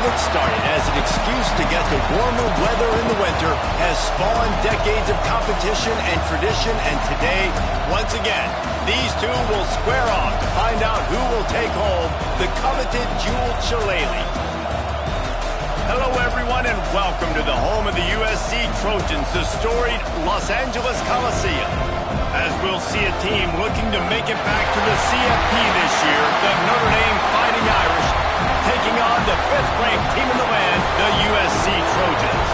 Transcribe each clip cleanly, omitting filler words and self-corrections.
it started as an excuse to get to warmer weather in the winter has spawned decades of competition and tradition, and today, once again, these two will square off to find out who will take home the coveted jeweled shillelagh. Hello, everyone, and welcome to the home of the USC Trojans, the storied Los Angeles Coliseum. As we'll see a team looking to make it back to the CFP this year, the Notre Dame Fighting Irish, taking on the 5th-ranked team in the land, the USC Trojans.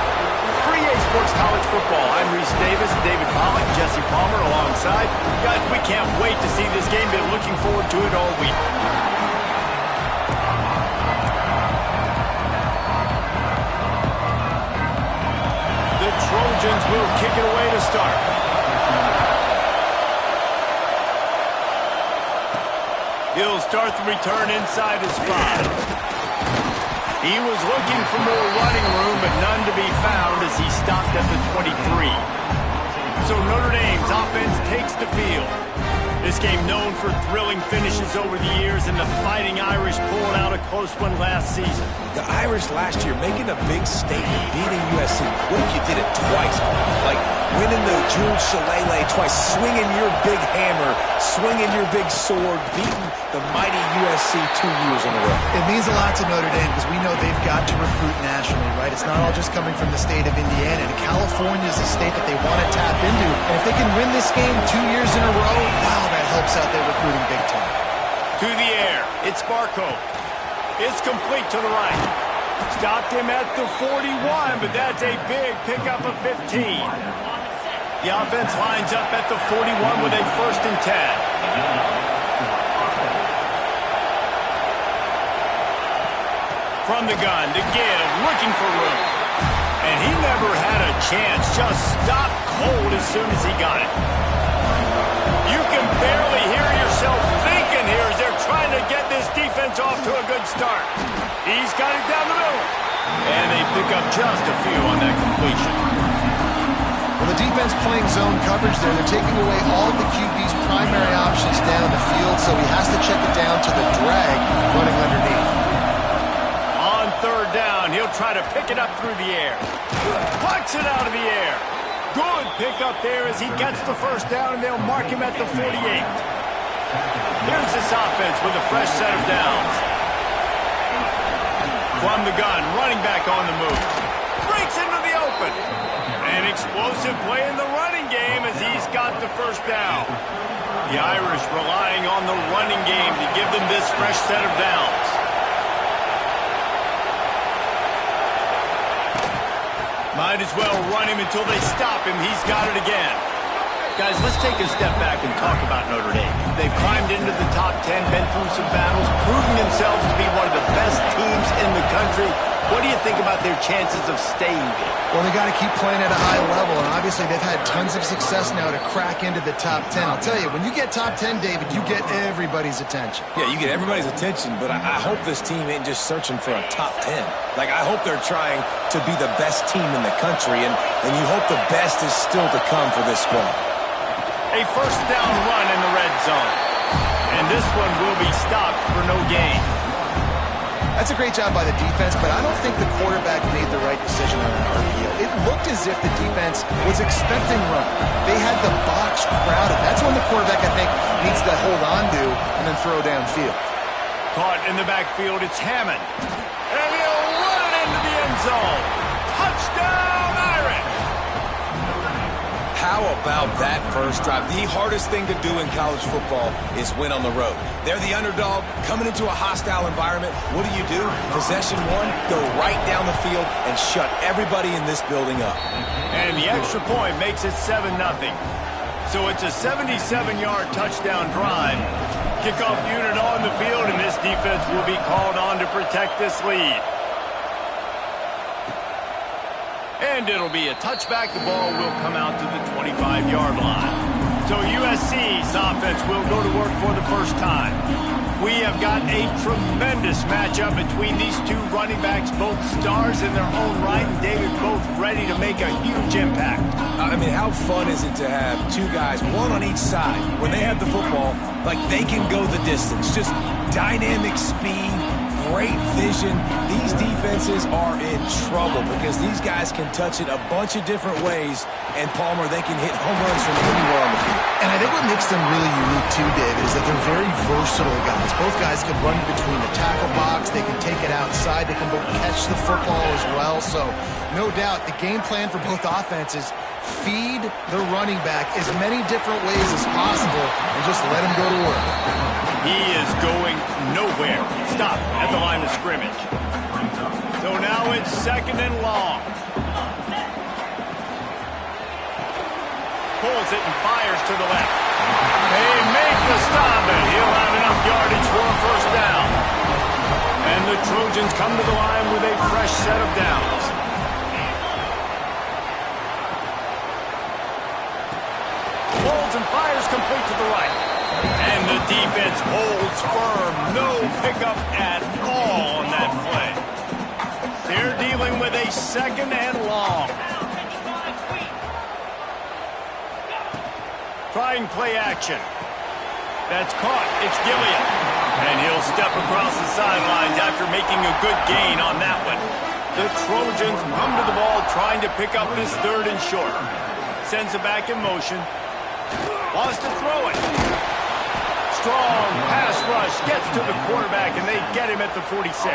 For EA Sports College Football, I'm Reese Davis, David Pollock, Jesse Palmer alongside. Guys, we can't wait to see this game. Been looking forward to it all week. The Trojans will kick it away to start. He'll start the return inside his 5. He was looking for more running room, but none to be found as he stopped at the 23. So Notre Dame's offense takes the field. This game known for thrilling finishes over the years, and the Fighting Irish pulled out a close one last season. The Irish last year making a big statement, beating USC. What if you did it twice? Like winning the jeweled shillelagh twice, swinging your big hammer, swinging your big sword, beating the mighty USC 2 years in a row. It means a lot to Notre Dame because we know they've got to recruit nationally, right? It's not all just coming from the state of Indiana. And California is a state that they want to tap into. And if they can win this game 2 years in a row, wow, that helps out their recruiting big time. To the air, it's Barco. It's complete to the right. Stopped him at the 41, but that's a big pickup of 15. The offense lines up at the 41 with a 1st and 10. From the gun to give, looking for room. And he never had a chance, just stopped cold as soon as he got it. You can barely hear yourself thinking here as they're trying to get this defense off to a good start. He's got it down the middle. And they pick up just a few on that completion. Well, the defense playing zone coverage there. They're taking away all the QB's primary options down the field, so he has to check it down to the drag running underneath. On 3rd down, he'll try to pick it up through the air. Puts it out of the air. Good pickup there as he gets the 1st down, and they'll mark him at the 48. Here's this offense with a fresh set of downs. From the gun, running back on the move. Breaks into the open. An explosive play in the running game as he's got the 1st down. The Irish relying on the running game to give them this fresh set of downs. Might as well run him until they stop him. He's got it again. Guys, let's take a step back and talk about Notre Dame. They've climbed into the top 10, been through some battles, proving themselves to be one of the best teams in the country. What do you think about their chances of staying there? Well, they got to keep playing at a high level, and obviously they've had tons of success now to crack into the top 10. I'll tell you, when you get top 10, David, you get everybody's attention. Yeah, you get everybody's attention, but I hope this team ain't just searching for a top 10. Like, I hope they're trying to be the best team in the country, and you hope the best is still to come for this squad. A 1st down run in the red zone. And this one will be stopped for no gain. That's a great job by the defense, but I don't think the quarterback made the right decision on an RPO. It looked as if the defense was expecting run. They had the box crowded. That's when the quarterback, I think, needs to hold on to and then throw downfield. Caught in the backfield, it's Hammond. And he'll run it into the end zone. Touchdown, Irish! How about that first drive? The hardest thing to do in college football is win on the road. They're the underdog, coming into a hostile environment. What do? Possession 1, go right down the field and shut everybody in this building up. And the extra point makes it 7-0. So it's a 77-yard touchdown drive. Kickoff unit on the field, and this defense will be called on to protect this lead. And it'll be a touchback. The ball will come out to the 25-yard line. So USC's offense will go to work for the 1st time. We have got a tremendous matchup between these two running backs, both stars in their own right, and David, both ready to make a huge impact. I mean, how fun is it to have two guys, one on each side, when they have the football, like they can go the distance. Just dynamic speed, great great vision. These defenses are in trouble because these guys can touch it a bunch of different ways, and Palmer, they can hit home runs from anywhere on the field. And I think what makes them really unique too, David, is that they're very versatile guys. Both guys can run between the tackle box. They can take it outside. They can both catch the football as well. So no doubt the game plan for both offenses, feed the running back as many different ways as possible and just let him go to work. He is going nowhere. Stop at the line of scrimmage. So now it's 2nd and long. Pulls it and fires to the left. They make the stop, and he'll have enough yardage for a first down. And the Trojans come to the line with a fresh set of downs. Pulls and fires complete to the right. And the defense holds firm. No pickup at all on that play. They're dealing with a 2nd and long. Trying play action. That's caught. It's Gilliam. And he'll step across the sidelines after making a good gain on that one. The Trojans come to the ball trying to pick up this 3rd and short. Sends it back in motion. Wants to throw it. Strong pass rush. Gets to the quarterback, and they get him at the 46.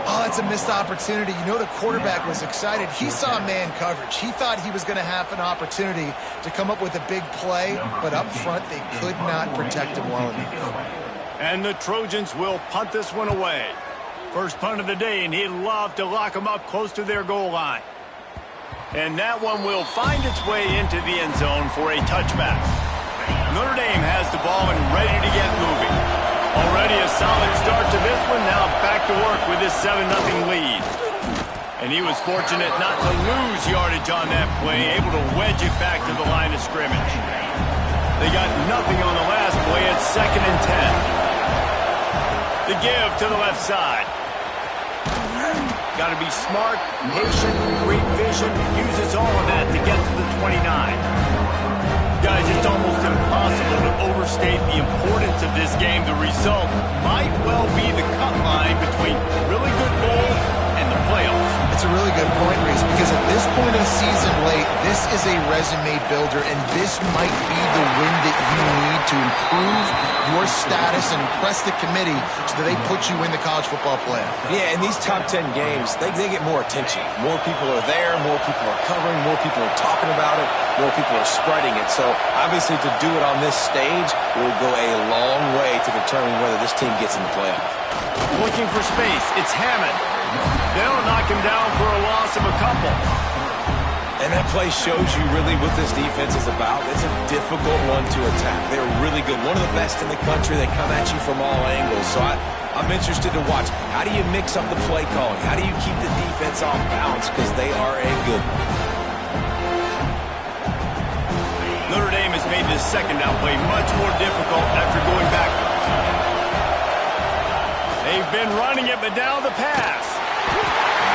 Oh, it's a missed opportunity. You know the quarterback was excited. He saw man coverage. He thought he was going to have an opportunity to come up with a big play, but up front they could not protect him well enough. And the Trojans will punt this one away. First punt of the day, and he'd love to lock them up close to their goal line. And that one will find its way into the end zone for a touchback. Notre Dame has the ball and ready to get moving. Already a solid start to this one. Now back to work with this 7-0 lead. And he was fortunate not to lose yardage on that play, able to wedge it back to the line of scrimmage. They got nothing on the last play at 2nd and 10. The give to the left side. Got to be smart, patient, great vision, uses all of that to get to the 29. Guys, it's almost impossible to overstate the importance of this game. The result might well be the cut line between really good bowl and the playoffs. It's a really good point, Reese, because at this point of the season late, this is a resume builder, and this might be the win that you need to improve your status and impress the committee so that they put you in the college football playoff. Yeah, in these top 10 games, they get more attention. More people are there, more people are covering, more people are talking about it, more people are spreading it. So obviously to do it on this stage will go a long way to determine whether this team gets in the playoff. Looking for space, it's Hammond. They'll knock him down for a loss of a couple. And that play shows you really what this defense is about. It's a difficult one to attack. They're really good. One of the best in the country. They come at you from all angles. So I'm interested to watch. How do you mix up the play calling? How do you keep the defense off balance? Because they are a good one. Notre Dame has made this 2nd down play much more difficult after going backwards. They've been running it, but now the pass.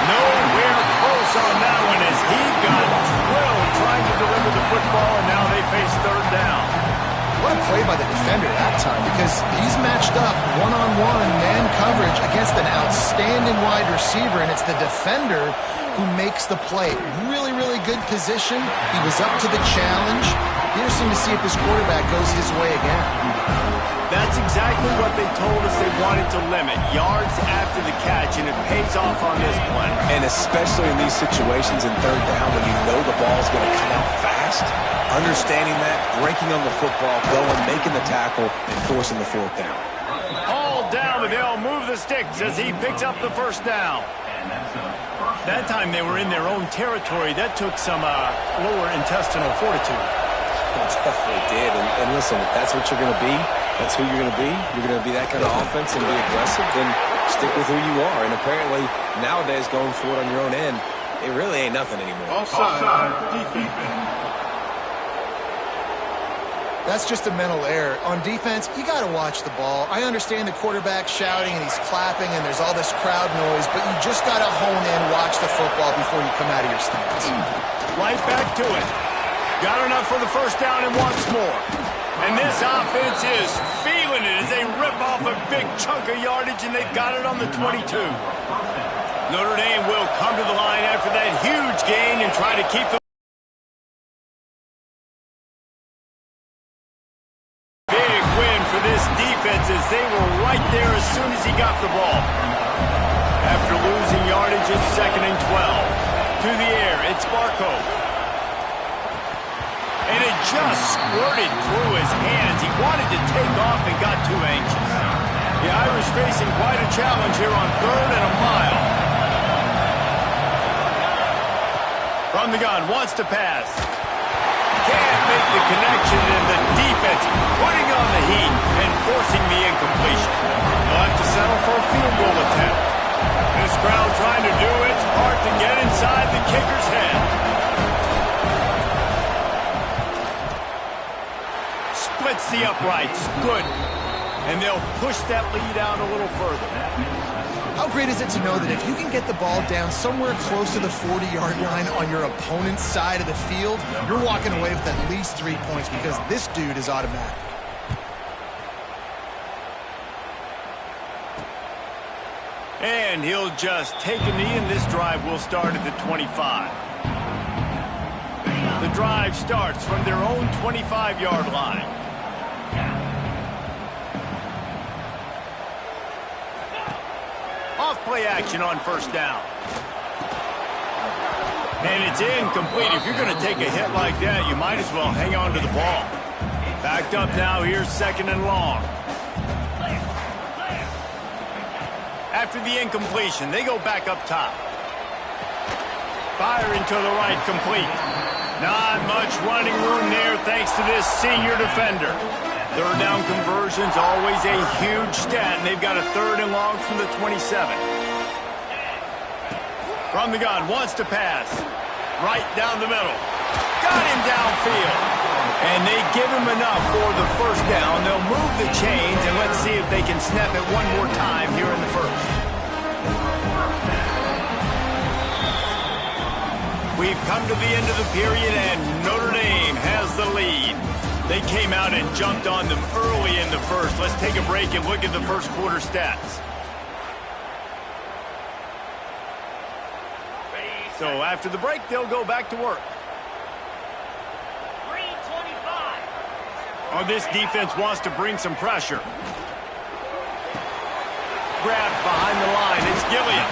Nowhere close on that one as he got drilled trying to deliver the football, and now they face 3rd down. What a play by the defender that time, because he's matched up one-on-one man coverage against an outstanding wide receiver, and it's the defender who makes the play. Really, really good position. He was up to the challenge. Interesting to see if this quarterback goes his way again. That's exactly what they told us they wanted to limit. Yards after the catch, and it pays off on this play. And especially in these situations in 3rd down when you know the ball's going to come out fast, understanding that, breaking on the football, going, making the tackle, and forcing the 4th down. All down, but they'll move the sticks as he picks up the 1st down. That time they were in their own territory. That took some lower intestinal fortitude. It definitely did. And listen, if that's what you're going to be, that's who you're going to be. You're going to be that kind of offense and be aggressive, then stick with who you are. And apparently, nowadays, going for it on your own end, it really ain't nothing anymore. Offside, defense. That's just a mental error. On defense, you got to watch the ball. I understand the quarterback shouting and he's clapping and there's all this crowd noise, but you just got to hone in, watch the football before you come out of your stance. Right back to it. Got enough for the 1st down and wants more. And this offense is feeling it as they rip rip off a big chunk of yardage, and they've got it on the 22. Notre Dame will come to the line after that huge gain and try to keep the big win for this defense as they were right there as soon as he got the ball. After losing yardage, it's 2nd and 12. To the air, it's Barco. And it just squirted through his hands. He wanted to take off and got too anxious. The Irish facing quite a challenge here on 3rd and a mile. From the gun, wants to pass. Can't make the connection, and the defense putting on the heat and forcing the incompletion. They'll have to settle for a field goal attempt. This crowd trying to do its part to get inside the kicker's head. Splits the uprights. Good. And they'll push that lead out a little further. How great is it to know that if you can get the ball down somewhere close to the 40-yard line on your opponent's side of the field, you're walking away with at least 3 points because this dude is automatic. And he'll just take a knee, and this drive will start at the 25. The drive starts from their own 25-yard line. Off-play action on 1st down. And it's incomplete. If you're going to take a hit like that, you might as well hang on to the ball. Backed up now, here's 2nd and long. After the incompletion, they go back up top. Firing to the right, complete. Not much running room there thanks to this senior defender. 3rd down conversion's always a huge stat, and they've got a 3rd and long from the 27. From the gun, wants to pass. Right down the middle. Got him downfield. And they give him enough for the 1st down. They'll move the chains, and let's see if they can snap it one more time here in the 1st. We've come to the end of the period, and Notre Dame has the lead. They came out and jumped on them early in the 1st. Let's take a break and look at the 1st quarter stats. So after the break, they'll go back to work. Oh, this defense wants to bring some pressure. Grabbed behind the line. It's Gilliam.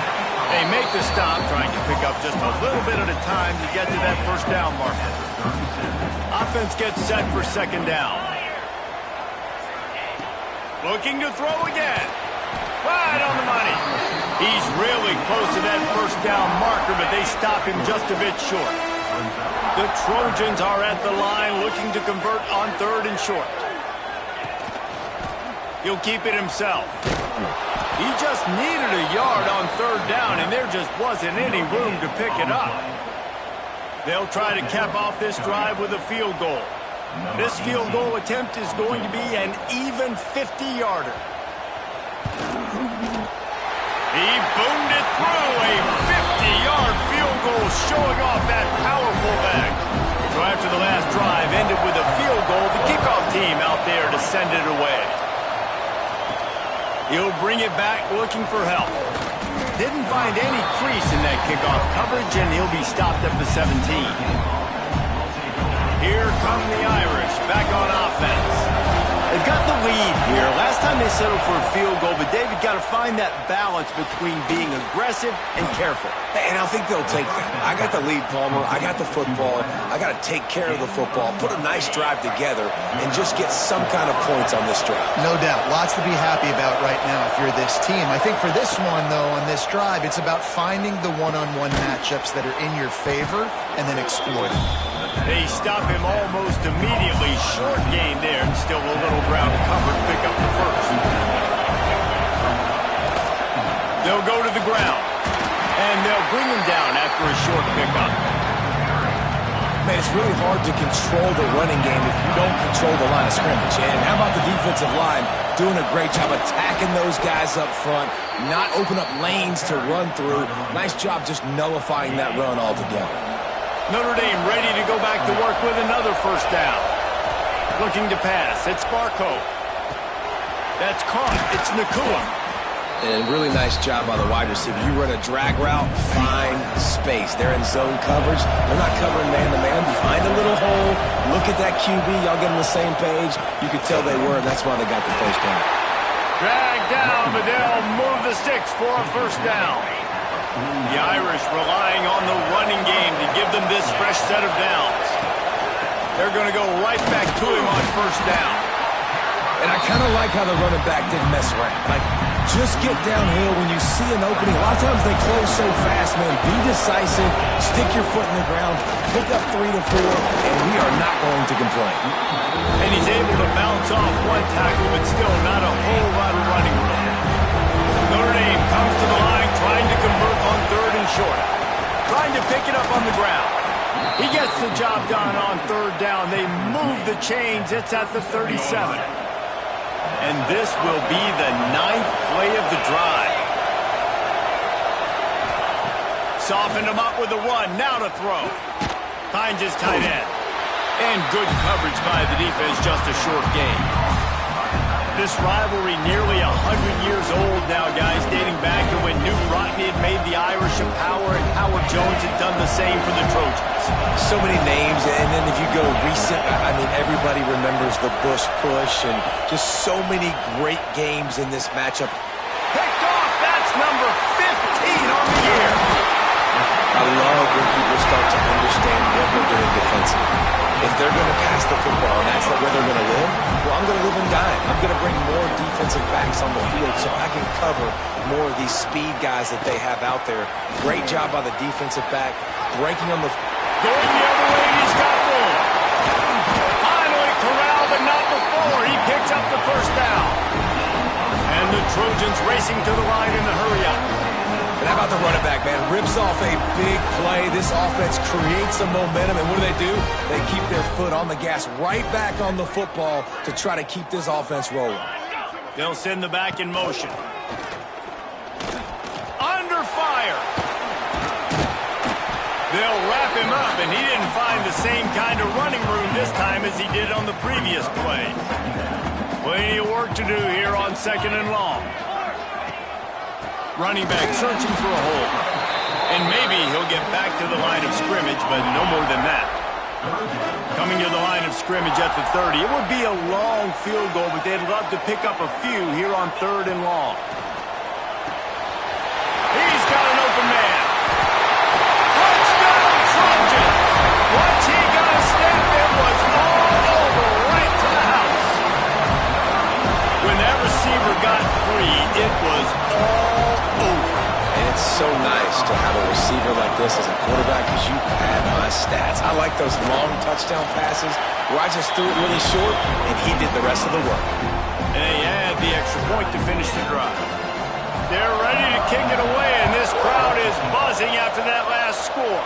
They make the stop, trying to pick up just a little bit at a time to get to that 1st down marker. Offense gets set for 2nd down. Looking to throw again. Right on the money. He's really close to that 1st down marker, but they stop him just a bit short. The Trojans are at the line looking to convert on 3rd and short. He'll keep it himself. He just needed a yard on 3rd down, and there just wasn't any room to pick it up. They'll try to cap off this drive with a field goal. This field goal attempt is going to be an even 50-yarder. He boomed it through, a 50-yard field goal showing off that powerful back. So after the last drive ended with a field goal, the kickoff team out there to send it away. He'll bring it back looking for help. Didn't find any crease in that kickoff coverage, and he'll be stopped at the 17. Here come the Irish back on offense. They've got the lead here. Last time they settled for a field goal, but David got to find that balance between being aggressive and careful. And I think they'll take that. I got the lead, Palmer. I got the football. I got to take care of the football, put a nice drive together, and just get some kind of points on this drive. No doubt. Lots to be happy about right now if you're this team. I think for this one, though, on this drive, it's about finding the one-on-one matchups that are in your favor and then exploiting. They stop him almost immediately. Short gain there, and still a little ground covered to pick up the 1st. They'll go to the ground, and they'll bring him down after a short pickup. Man, it's really hard to control the running game if you don't control the line of scrimmage. And how about the defensive line doing a great job attacking those guys up front, not open up lanes to run through. Nice job just nullifying that run altogether. Notre Dame ready to go back to work with another 1st down. Looking to pass. It's Barco. That's caught. It's Nakua. And really nice job by the wide receiver. You run a drag route, find space. They're in zone coverage. They're not covering man-to-man. Find a little hole. Look at that QB. Y'all get on the same page. You could tell they were, and that's why they got the first down. Drag down, but they'll move the sticks for a first down. The Irish relying on the running game to give them this fresh set of downs. They're going to go right back to him on first down. And I kind of like how the running back didn't mess around. Like, just get downhill when you see an opening. A lot of times they close so fast, man. Be decisive, stick your foot in the ground, pick up 3 to 4, and we are not going to complain. And he's able to bounce off one tackle, but still not a whole lot of running room. Notre Dame comes to the line, trying to convert on third and short. Trying to pick it up on the ground. He gets the job done on third down. They move the chains. It's at the 37. And this will be the 9th play of the drive. Softened him up with the run. Now to throw. Finds his tight end. And good coverage by the defense, just a short gain. This rivalry nearly 100 years old now, guys, dating back to when Newt Rockne had made the Irish a power and Howard Jones had done the same for the Trojans. So many names, and then if you go recent, I mean, everybody remembers the Bush push and just so many great games in this matchup. Picked off, that's number 15 on the year. I love when people start to understand what they're doing defensively. If they're going to pass the football and that's where they're going to live, well, I'm going to live and die. I'm going to bring more defensive backs on the field so I can cover more of these speed guys that they have out there. Great job by the defensive back, breaking on the... Going the other way, he's got more. Finally corralled, but not before. He picks up the first down. And the Trojans racing to the line in the hurry-up. And how about the running back, man? Rips off a big play. This offense creates some momentum, and what do? They keep their foot on the gas right back on the football to try to keep this offense rolling. They'll send the back in motion. Under fire. They'll wrap him up, and he didn't find the same kind of running room this time as he did on the previous play. Plenty of work to do here on second and long. Running back searching for a hole. And maybe he'll get back to the line of scrimmage, but no more than that. Coming to the line of scrimmage at the 30. It would be a long field goal, but they'd love to pick up a few here on third and long. He's got an open man. Touchdown, Trojans! Once he got a step, it was all over right to the house. When that receiver got free, it was all over. And it's so nice to have a receiver like this as a quarterback because you had my stats. I like those long touchdown passes where I just threw it really short and he did the rest of the work. And they had the extra point to finish the drive. They're ready to kick it away, and this crowd is buzzing after that last score.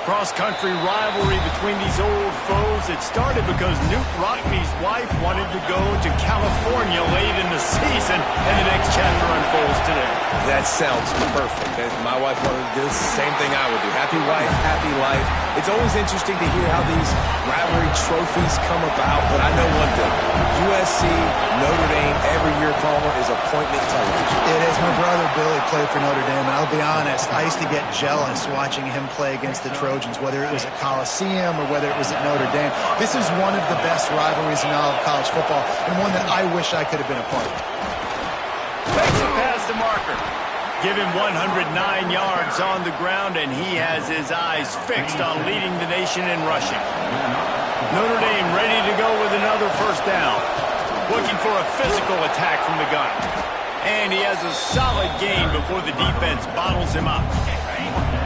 Cross-country rivalry between these old foes. It started because Newt Rockne's wife wanted to go to California late in the season, and the next chapter unfolds today. That sounds perfect. If my wife wanted to do the same thing I would do. Happy wife, happy life. It's always interesting to hear how these rivalry trophies come about, but I know one thing. USC, Notre Dame, every year, Palmer, is appointment television. It is. My brother Billy played for Notre Dame, and I'll be honest, I used to get jealous watching him play against the Trojans, whether it was at Coliseum or whether it was at Notre Dame. This is one of the best rivalries in all of college football, and one that I wish I could have been a part of. Takes a pass to Marker. Give him 109 yards on the ground, and he has his eyes fixed on leading the nation in rushing. Notre Dame ready to go with another first down. Looking for a physical attack from the gun. And he has a solid gain before the defense bottles him up.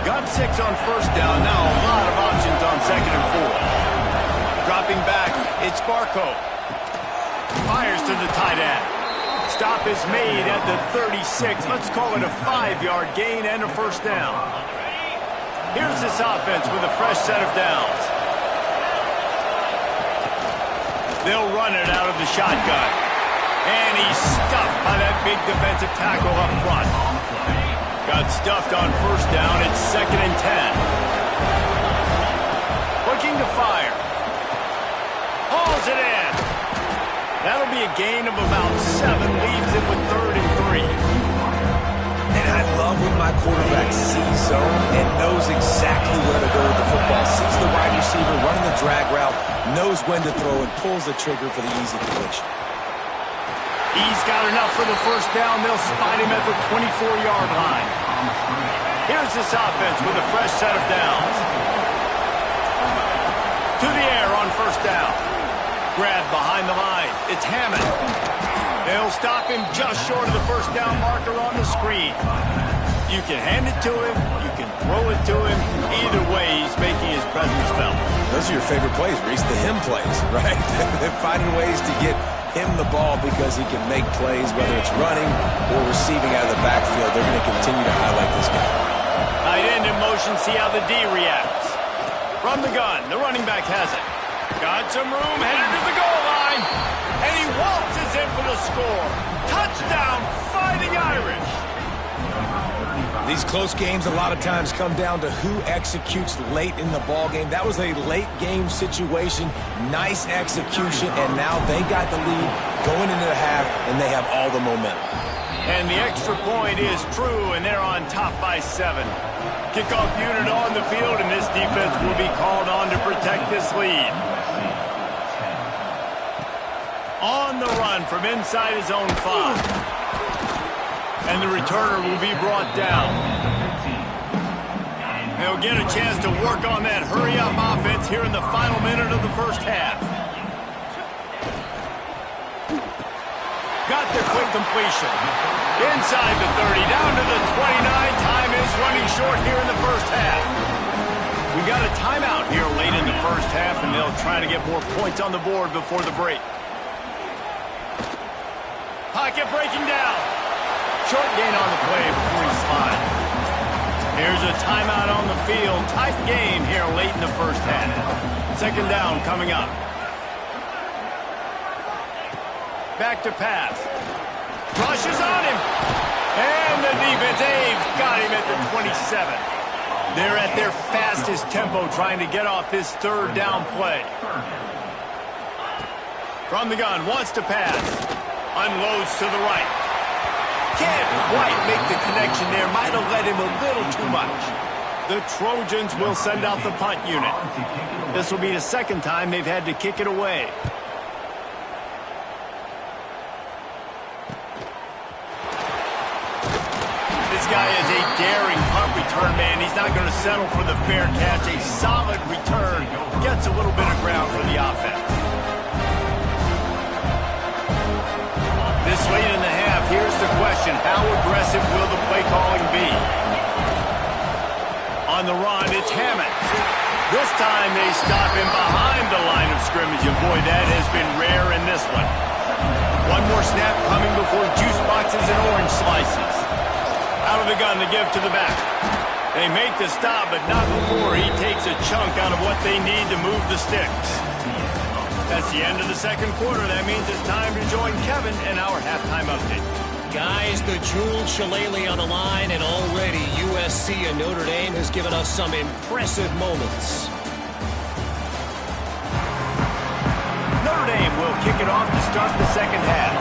Got 6 on first down. Now a lot of options on second and 4. Dropping back, it's Barco. Fires to the tight end. Stop is made at the 36. Let's call it a 5-yard gain and a first down. Here's this offense with a fresh set of downs. They'll run it out of the shotgun. And he's stuffed by that big defensive tackle up front. Got stuffed on first down. It's second and 10. Looking to fire. Hauls it in. That'll That'll be a gain of about 7, leaves it with 3rd and 3. And I love when my quarterback sees zone and knows exactly where to go with the football. Sees the wide receiver running the drag route, knows when to throw, and pulls the trigger for the easy completion. He's got enough for the first down. They'll spot him at the 24-yard line. Here's this offense with a fresh set of downs. To the air on first down. Grab behind the line. It's Hammond. They'll stop him just short of the first down marker on the screen. You can hand it to him. You can throw it to him. Either way, he's making his presence felt. Those are your favorite plays, Reese, the him plays, right? They're finding ways to get him the ball because he can make plays, whether it's running or receiving out of the backfield. They're going to continue to highlight this guy. Tight end in motion, see how the D reacts. From the gun, the running back has it. Got some room, headed to the goal line. And he waltzes in for the score. Touchdown, Fighting Irish. These close games a lot of times come down to who executes late in the ball game. That was a late game situation. Nice execution, and now they got the lead going into the half, and they have all the momentum. And the extra point is true, and they're on top by 7. Kickoff unit on the field, and this defense will be called on to protect this lead. On the run from inside his own 5. And the returner will be brought down. They'll get a chance to work on that hurry-up offense here in the final minute of the first half. Got the quick completion. Inside the 30, down to the 29. Time is running short here in the first half. We got a timeout here late in the first half, and they'll try to get more points on the board before the break. Pocket breaking down. Short gain on the play before he slides. Here's a timeout on the field. Tight game here late in the first half. Second down coming up. Back to pass. Rushes on him. And the defense, they've got him at the 27. They're at their fastest tempo trying to get off this third down play. From the gun, wants to pass. Unloads to the right. Can't quite make the connection there. Might have led him a little too much. The Trojans will send out the punt unit. This will be the second time they've had to kick it away. This guy is a daring punt return man. He's not going to settle for the fair catch. A solid return. Gets a little bit of ground for the offense. This late in the half, here's the question. How aggressive will the play calling be? On the run, it's Hammond. This time they stop him behind the line of scrimmage, and boy, that has been rare in this one. One more snap coming before juice boxes and orange slices. Out of the gun to give to the back. They make the stop, but not before he takes a chunk out of what they need to move the sticks. That's the end of the second quarter. That means it's time to join Kevin in our halftime update. Guys, the Jewel Shillelagh on the line, and already USC and Notre Dame has given us some impressive moments. Notre Dame will kick it off to start the second half.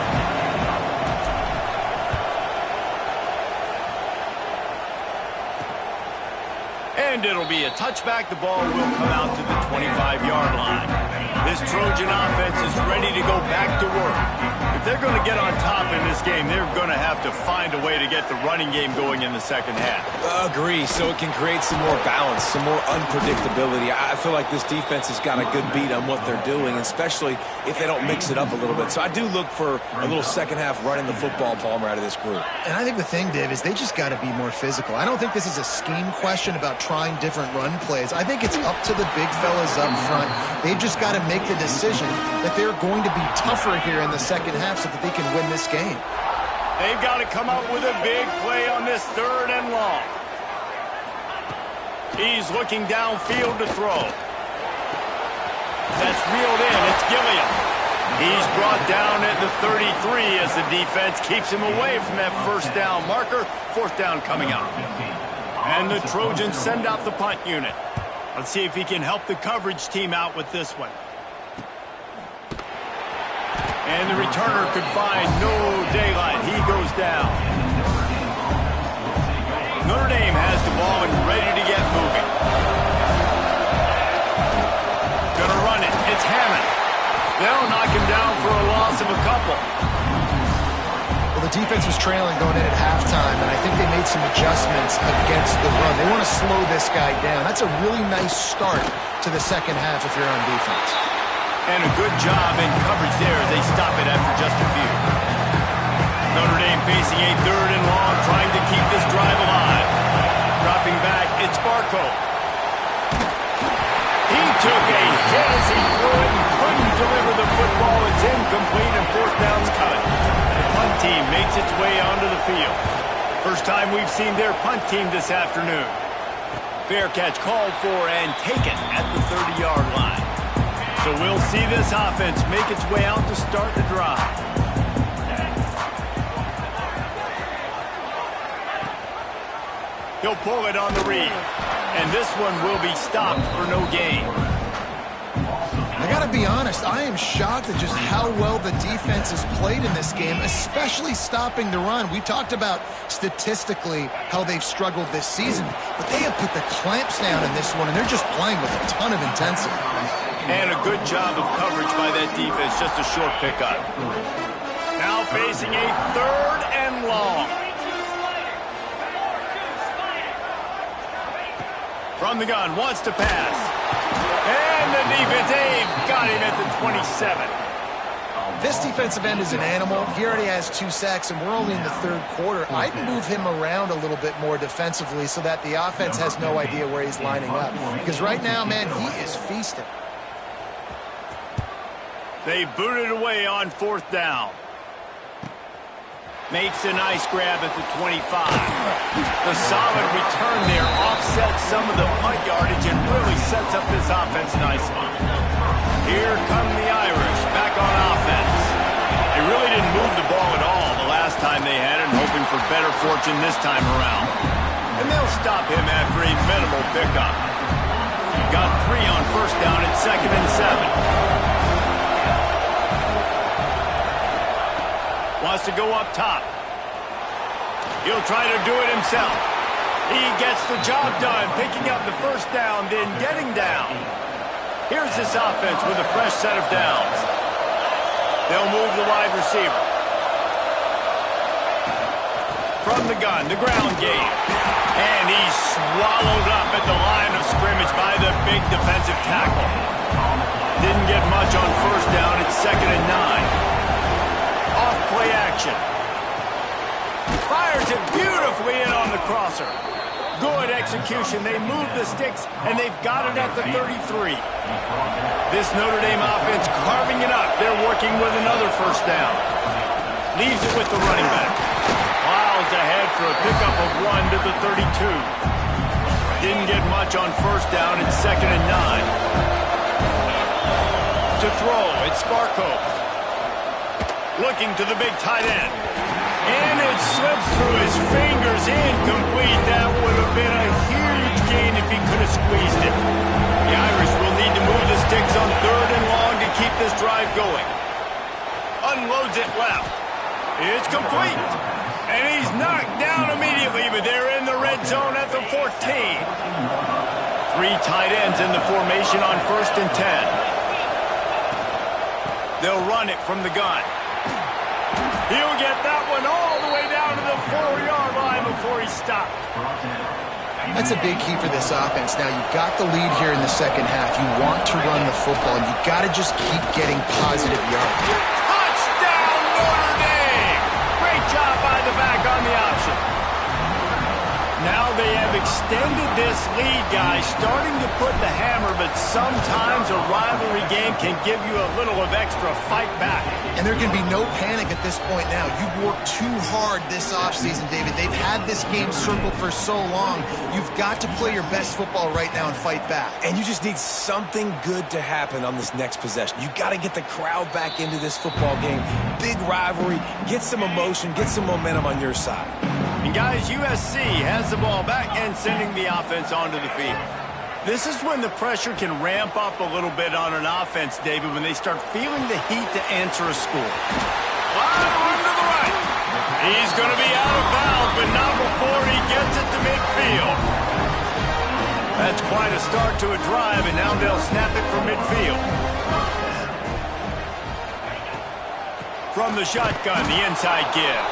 And it'll be a touchback. The ball will come out to the 25-yard line. This Trojan offense is ready to go back to work. If they're going to get on top in this game, they're going to have to find a way to get the running game going in the second half. Agree, so it can create some more balance, some more unpredictability. I feel like this defense has got a good beat on what they're doing, especially if they don't mix it up a little bit. So I do look for a little second half running the football, Palmer, out of this group. And I think the thing, Dave, is they just got to be more physical. I don't think this is a scheme question about trying different run plays. I think it's up to the big fellas up front. They've just got to make the decision that they're going to be tougher here in the second half so that they can win this game. They've got to come up with a big play on this third and long. He's looking downfield to throw. That's reeled in. It's Gilliam. He's brought down at the 33 as the defense keeps him away from that first down marker. Fourth down coming up. And the Trojans send out the punt unit. Let's see if he can help the coverage team out with this one. And the returner could find no daylight. He goes down. Notre Dame has the ball and ready to get moving. Gonna run it. It's Hammond. They'll knock him down for a loss of a couple. Well, the defense was trailing going in at halftime, and I think they made some adjustments against the run. They want to slow this guy down. That's a really nice start to the second half if you're on defense. And a good job in coverage there as they stop it after just a few. Notre Dame facing a 3rd and long, trying to keep this drive alive. Dropping back, it's Barco. He took a hit as he threw it and couldn't deliver the football. It's incomplete and 4th down's coming. The punt team makes its way onto the field. First time we've seen their punt team this afternoon. Fair catch called for and taken at the 30-yard line. So we'll see this offense make its way out to start the drive. He'll pull it on the read. And this one will be stopped for no gain. I got to be honest, I am shocked at just how well the defense has played in this game, especially stopping the run. We talked about statistically how they've struggled this season, but they have put the clamps down in this one, and they're just playing with a ton of intensity. And a good job of coverage by that defense, just a short pickup. Now facing a 3rd and long. From the gun, wants to pass. And the defense, they've got him at the 27. This defensive end is an animal. He already has 2 sacks, and we're only in the 3rd quarter. I'd move him around a little bit more defensively so that the offense has no idea where he's lining up. Because right now, man, he is feasting. They boot it away on 4th down. Makes a nice grab at the 25. The solid return there offsets some of the punt yardage and really sets up this offense nicely. Here come the Irish back on offense. They really didn't move the ball at all the last time they had it, hoping for better fortune this time around. And they'll stop him after a minimal pickup. Got 3 on 1st down at 2nd and 7. Wants to go up top. He'll try to do it himself. He gets the job done, picking up the 1st down, then getting down. Here's this offense with a fresh set of downs. They'll move the wide receiver. From the gun, the ground game. And he's swallowed up at the line of scrimmage by the big defensive tackle. Didn't get much on 1st down. It's 2nd and 9. Off-play action. Fires it beautifully in on the crosser. Good execution. They move the sticks, and they've got it at the 33. This Notre Dame offense carving it up. They're working with another 1st down. Leaves it with the running back. Plows ahead for a pickup of 1 to the 32. Didn't get much on 1st down. It's 2nd and 9. To throw, it's Barco. Looking to the big tight end. And it slips through his fingers. Incomplete. That would have been a huge gain if he could have squeezed it. The Irish will need to move the sticks on 3rd and long to keep this drive going. Unloads it left. It's complete. And he's knocked down immediately, but they're in the red zone at the 14. 3 tight ends in the formation on 1st and 10. They'll run it from the gun. He'll get that one all the way down to the 4-yard line before he stopped. That's a big key for this offense. Now, you've got the lead here in the second half. You want to run the football, and you've got to just keep getting positive yards. Touchdown, Notre Dame! Great job by the back on the option. Now they have extended this lead, guys, starting to put the hammer, but sometimes a rivalry game can give you a little of extra fight back. And there can be no panic at this point now. You've worked too hard this offseason, David. They've had this game circled for so long. You've got to play your best football right now and fight back. And you just need something good to happen on this next possession. You got to get the crowd back into this football game. Big rivalry. Get some emotion. Get some momentum on your side. And guys, USC has the ball back and sending the offense onto the field. This is when the pressure can ramp up a little bit on an offense, David, when they start feeling the heat to answer a score. Wide run to the right. He's going to be out of bounds, but not before he gets it to midfield. That's quite a start to a drive, and now they'll snap it from midfield. From the shotgun, the inside give.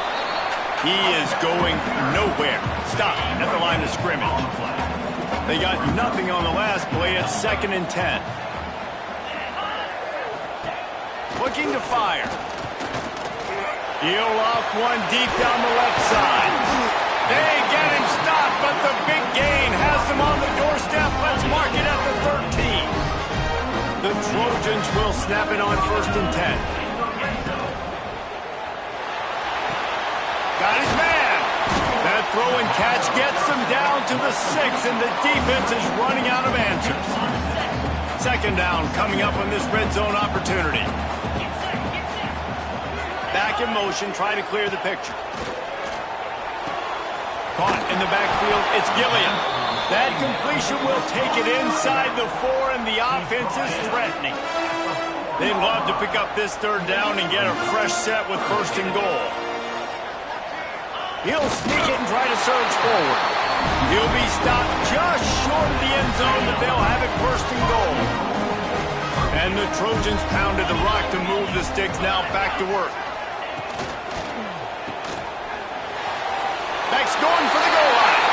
He is going nowhere. Stop at the line of scrimmage. They got nothing on the last play. It's 2nd and 10. Looking to fire. He'll off one deep down the left side. They get him stopped, but the big gain has them on the doorstep. Let's mark it at the 13. The Trojans will snap it on 1st and 10. Got his man. That throw and catch gets them down to the 6, and the defense is running out of answers. 2nd down coming up on this red zone opportunity. Back in motion, try to clear the picture. Caught in the backfield, it's Gilliam. That completion will take it inside the 4, and the offense is threatening. They'd love to pick up this 3rd down and get a fresh set with 1st and goal. He'll sneak it and try to surge forward. He'll be stopped just short of the end zone, but they'll have it 1st and goal. And the Trojans pounded the rock to move the sticks, now back to work. Beck's going for the goal line.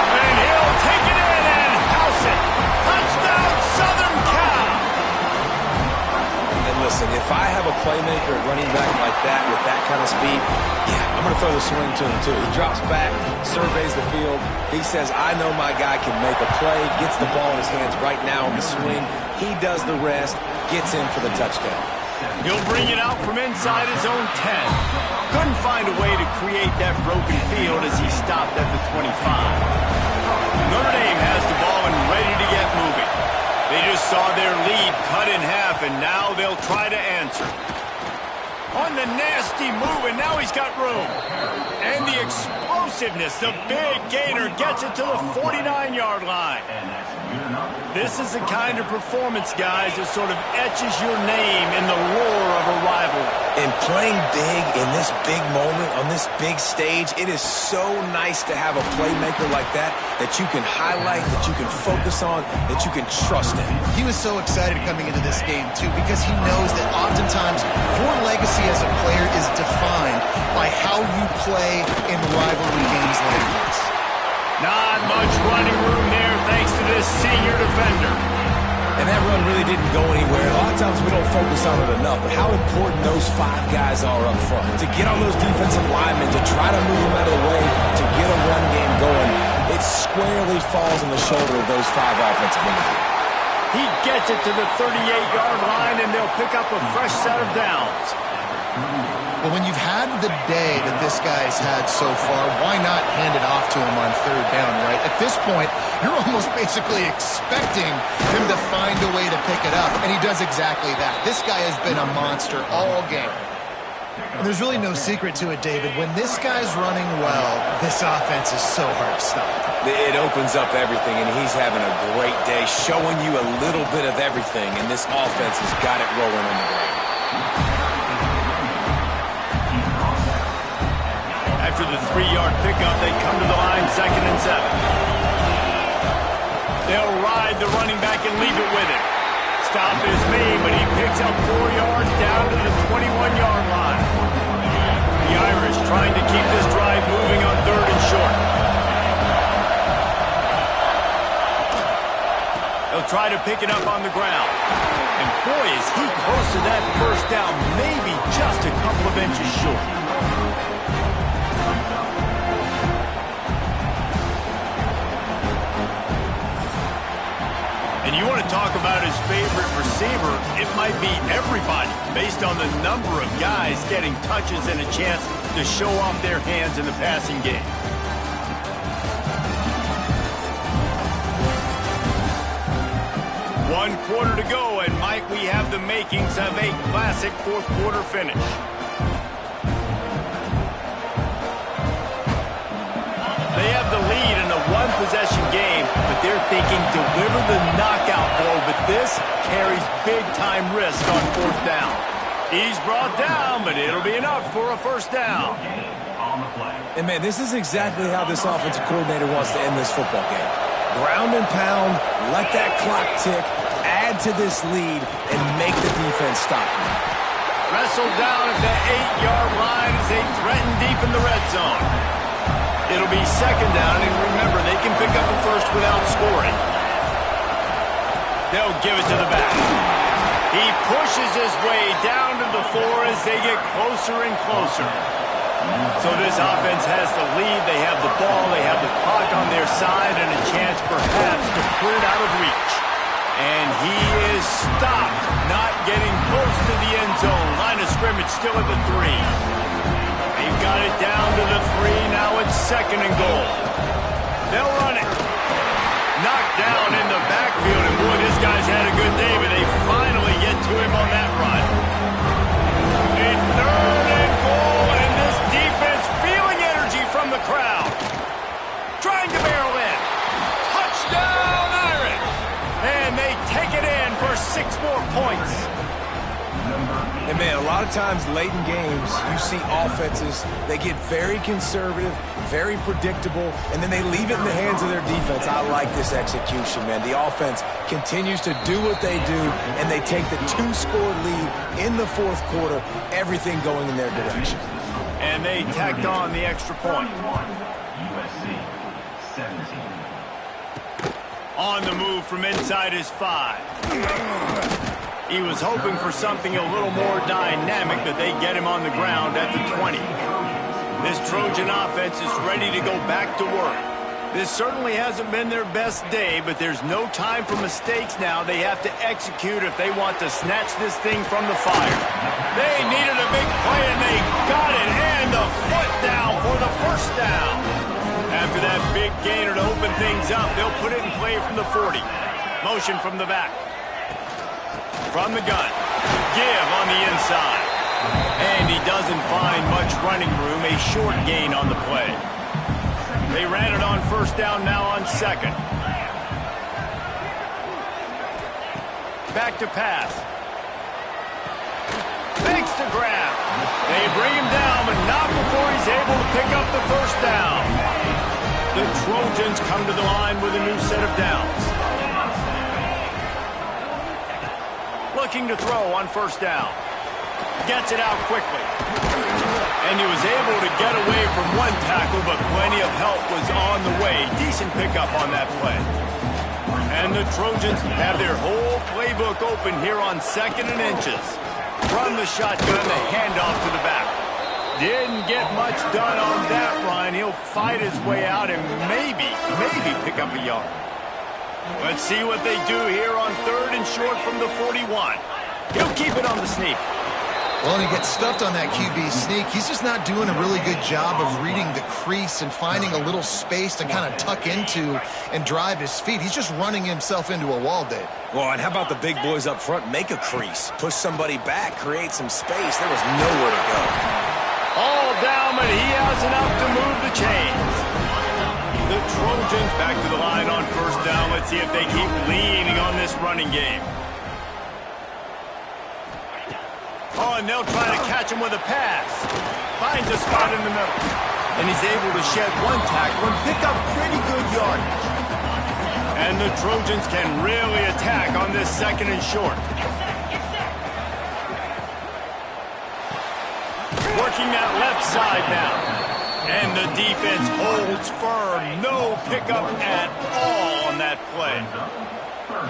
And he'll take it in and house it. Touchdown, Southern Cal. And listen, if I have a playmaker at running back like that with that kind of speed, yeah, I'm going to throw the swing to him too. He drops back, surveys the field. He says, I know my guy can make a play, gets the ball in his hands right now on the swing. He does the rest, gets in for the touchdown. He'll bring it out from inside his own 10. Couldn't find a way to create that broken field as he stopped at the 25. Notre Dame has the ball and ready to get moving. They just saw their lead cut in half, and now they'll try to answer. On the nasty move, and now he's got room. And the explosiveness, the big gainer gets it to the 49-yard line. This is the kind of performance, guys, that sort of etches your name in the lore of a rivalry. And playing big in this big moment, on this big stage, it is so nice to have a playmaker like that you can highlight, that you can focus on, that you can trust in. He was so excited coming into this game, too, because he knows that oftentimes your legacy as a player is defined by how you play in rivalry games like this. Not much running room there thanks to this senior defender. And that run really didn't go anywhere. A lot of times we don't focus on it enough, but how important those 5 guys are up front. To get on those defensive linemen, to try to move them out of the way, to get a run game going, it squarely falls on the shoulder of those 5 offensive linemen. He gets it to the 38-yard line, and they'll pick up a fresh set of downs. Well, when you've had the day that this guy's had so far, why not hand it off to him on 3rd down, right? At this point, you're almost basically expecting him to find a way to pick it up, and he does exactly that. This guy has been a monster all game. And there's really no secret to it, David. When this guy's running well, this offense is so hard to stop. It opens up everything, and he's having a great day, showing you a little bit of everything, and this offense has got it rolling on the ground. After the 3-yard pickup, they come to the line, 2nd and 7. They'll ride the running back and leave it with him. Stop is made, but he picks up 4 yards down to the 21-yard line. The Irish trying to keep this drive moving on 3rd and short. They'll try to pick it up on the ground. And boy, is he close to that 1st down, maybe just a couple of inches short. And you want to talk about his favorite receiver, it might be everybody, based on the number of guys getting touches and a chance to show off their hands in the passing game. One quarter to go, and might we have the makings of a classic 4th quarter finish. They have the lead in a 1 possession game, but they're thinking deliver the knockout blow, but this carries big-time risk on fourth down. He's brought down, but it'll be enough for a first down. And, man, this is exactly how this offensive coordinator wants to end this football game. Ground and pound, let that clock tick, add to this lead, and make the defense stop him. Wrestled down at the 8-yard line as they threaten deep in the red zone. It'll be second down, and remember, they can pick up a first without scoring. They'll give it to the back. He pushes his way down to the 4 as they get closer and closer. So this offense has the lead. They have the ball. They have the clock on their side and a chance perhaps to put it out of reach. And he is stopped, not getting close to the end zone. Line of scrimmage still at the 3. They've got it down to the 3. Now it's second and goal. They'll run it. Knocked down in the backfield. And boy, this guy's had a good day, but they finally get to him on that run. It's third and goal, and this defense feeling energy from the crowd. Trying to barrel in. Touchdown, Iron! And they take it in for 6 more points. And, man, a lot of times late in games, you see offenses, they get very conservative, very predictable, and then they leave it in the hands of their defense. I like this execution, man. The offense continues to do what they do, and they take the 2-score lead in the fourth quarter, everything going in their direction. And they tacked on the extra point. USC 17. On the move from inside his 5. He was hoping for something a little more dynamic, but they get him on the ground at the 20. This Trojan offense is ready to go back to work. This certainly hasn't been their best day, but there's no time for mistakes now. They have to execute if they want to snatch this thing from the fire. They needed a big play, and they got it, and the foot down for the first down. After that big gainer to open things up, they'll put it in play from the 40. Motion from the back. From the gun. Give on the inside. And he doesn't find much running room. A short gain on the play. They ran it on first down, now on second. Back to pass. Fakes to grab. They bring him down, but not before he's able to pick up the first down. The Trojans come to the line with a new set of downs. Looking to throw on first down. Gets it out quickly. And he was able to get away from one tackle, but plenty of help was on the way. Decent pickup on that play. And the Trojans have their whole playbook open here on second and inches. From the shotgun, the handoff to the back. Didn't get much done on that run. He'll fight his way out and maybe pick up a yard. Let's see what they do here on third and short from the 41. He'll keep it on the sneak. Well, and he gets stuffed on that QB sneak. He's just not doing a really good job of reading the crease and finding a little space to kind of tuck into and drive his feet. He's just running himself into a wall, Dave. Well, and how about the big boys up front? Make a crease. Push somebody back. Create some space. There was nowhere to go. All down, but he has enough to move the chains. The Trojans back to the line on first down. Let's see if they keep leaning on this running game. Oh, and they'll try to catch him with a pass. Finds a spot in the middle. And he's able to shed one tackle and pick up pretty good yardage. And the Trojans can really attack on this second and short. Working that left side now. And the defense holds firm. No pickup at all on that play.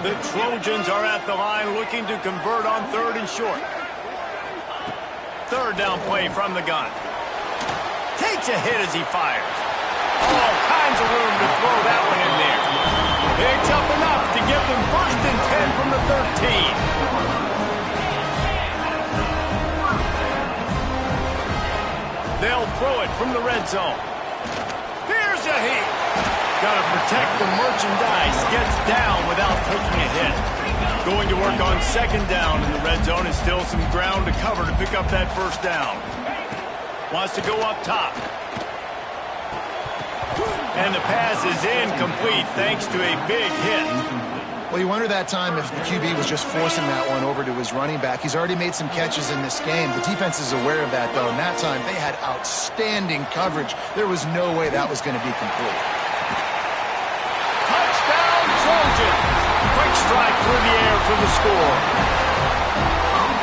The Trojans are at the line looking to convert on third and short. Third down play from the gun. Takes a hit as he fires. All kinds of room to throw that one in there. Picks up enough to give them first and 10 from the 13. They'll throw it from the red zone. Here's a hit. Got to protect the merchandise. Gets down without taking a hit. Going to work on second down in the red zone. Is still some ground to cover to pick up that first down. Wants to go up top. And the pass is incomplete thanks to a big hit. Well, you wonder that time if the QB was just forcing that one over to his running back. He's already made some catches in this game. The defense is aware of that, though, and that time they had outstanding coverage. There was no way that was going to be complete. Touchdown, Trojans! Quick strike through the air for the score.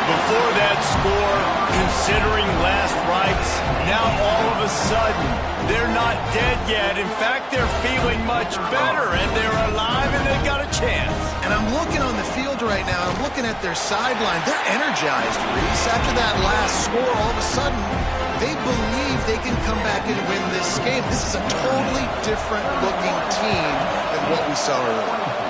Before that score, considering last rites, now all of a sudden, they're not dead yet. In fact, they're feeling much better, and they're alive, and they've got a chance. And I'm looking on the field right now. I'm looking at their sideline. They're energized, Reese. After that last score, all of a sudden, they believe they can come back and win this game. This is a totally different-looking team than what we saw earlier.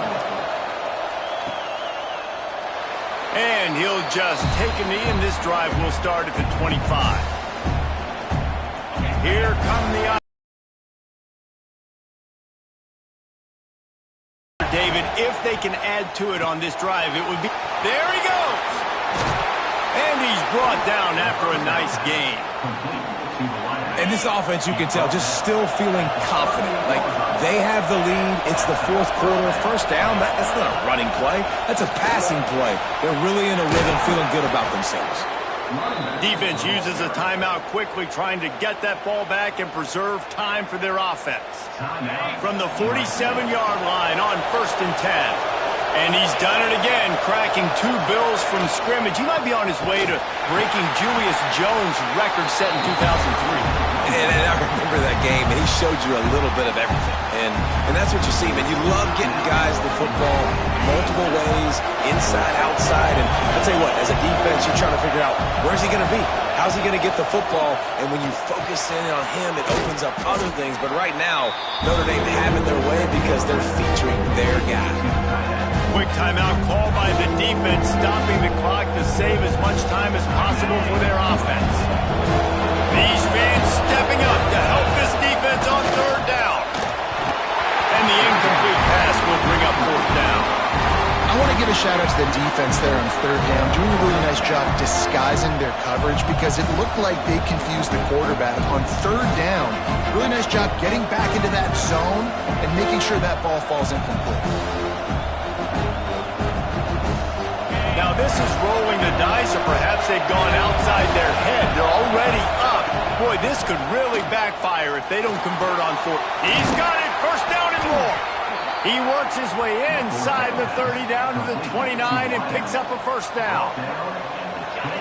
And he'll just take a knee, and this drive will start at the 25. Here come the David, if they can add to it on this drive, it would be... There he goes! And he's brought down after a nice game. And this offense, you can tell, just still feeling confident. Like, they have the lead. It's the fourth quarter. First down, that's not a running play. That's a passing play. They're really in a rhythm, feeling good about themselves. Defense uses a timeout quickly, trying to get that ball back and preserve time for their offense. From the 47-yard line on 1st and 10. And he's done it again, cracking 2 Bills from scrimmage. He might be on his way to breaking Julius Jones' record set in 2003. And I remember that game, and he showed you a little bit of everything. And that's what you see, man. You love getting guys the football multiple ways, inside, outside. And I'll tell you what, as a defense, you're trying to figure out, where's he going to be? How's he going to get the football? And when you focus in on him, it opens up other things. But right now, Notre Dame having their way because they're featuring their guy. Quick timeout call by the defense, stopping the clock to save as much time as possible for their offense. These fans stepping up to help this defense on 3rd down. And the incomplete pass will bring up 4th down. I want to give a shout out to the defense there on 3rd down, doing a really nice job disguising their coverage because it looked like they confused the quarterback on 3rd down. Really nice job getting back into that zone and making sure that ball falls incomplete. Now this is rolling the dice, or perhaps they've gone outside their head. They're already up. Boy, this could really backfire if they don't convert on 4th. He's got it, 1st down and more. He works his way inside the 30 down to the 29 and picks up a 1st down.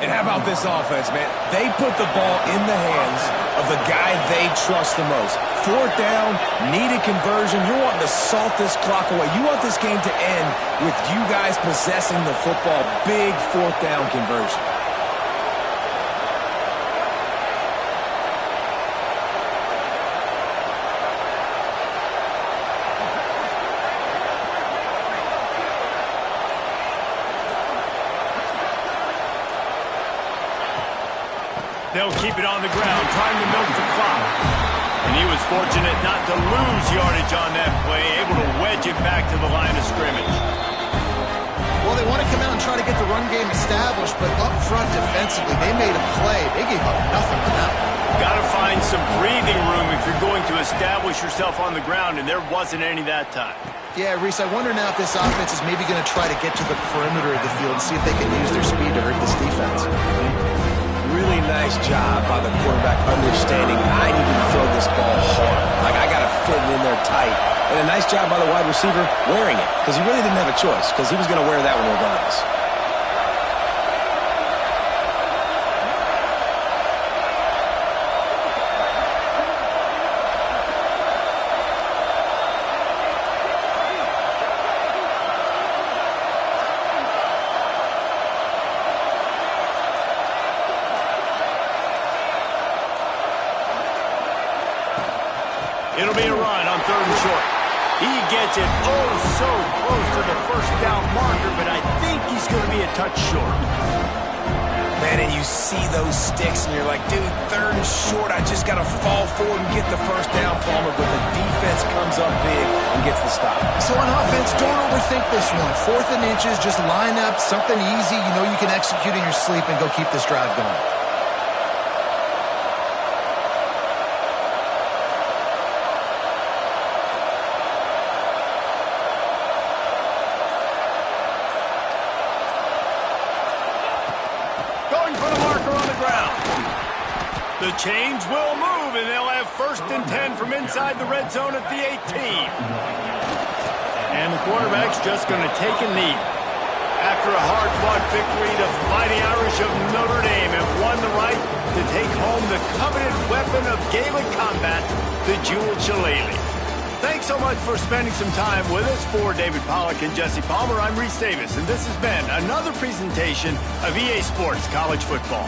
And how about this offense, man? They put the ball in the hands of the guy they trust the most. 4th down, needed conversion. You're wanting to salt this clock away. You want this game to end with you guys possessing the football. Big 4th down conversion. They'll keep it on the ground, trying to milk the clock. And he was fortunate not to lose yardage on that play, able to wedge it back to the line of scrimmage. Well, they want to come out and try to get the run game established, but up front defensively, they made a play. They gave up nothing on that one. Got to find some breathing room if you're going to establish yourself on the ground, and there wasn't any that time. Yeah, Reese, I wonder now if this offense is maybe going to try to get to the perimeter of the field and see if they can use their speed to hurt this defense. Really nice job by the quarterback understanding I need to throw this ball hard. Like, I got to fit it in there tight. And a nice job by the wide receiver wearing it because he really didn't have a choice because he was going to wear that one regardless. It'll be a run on 3rd and short. He gets it oh so close to the 1st down marker, but I think he's going to be a touch short. Man, and you see those sticks, and you're like, dude, 3rd and short, I just got to fall forward and get the 1st down, Palmer, but the defense comes up big and gets the stop. So on offense, don't overthink this one. 4th and inches, just line up, something easy. You know you can execute in your sleep and go keep this drive going. The chains will move, and they'll have 1st and 10 from inside the red zone at the 18. And the quarterback's just going to take a knee. After a hard-fought victory, the Fighting Irish of Notre Dame have won the right to take home the coveted weapon of Gaelic combat, the jeweled shillelagh. Thanks so much for spending some time with us. For David Pollack and Jesse Palmer, I'm Reese Davis, and this has been another presentation of EA Sports College Football.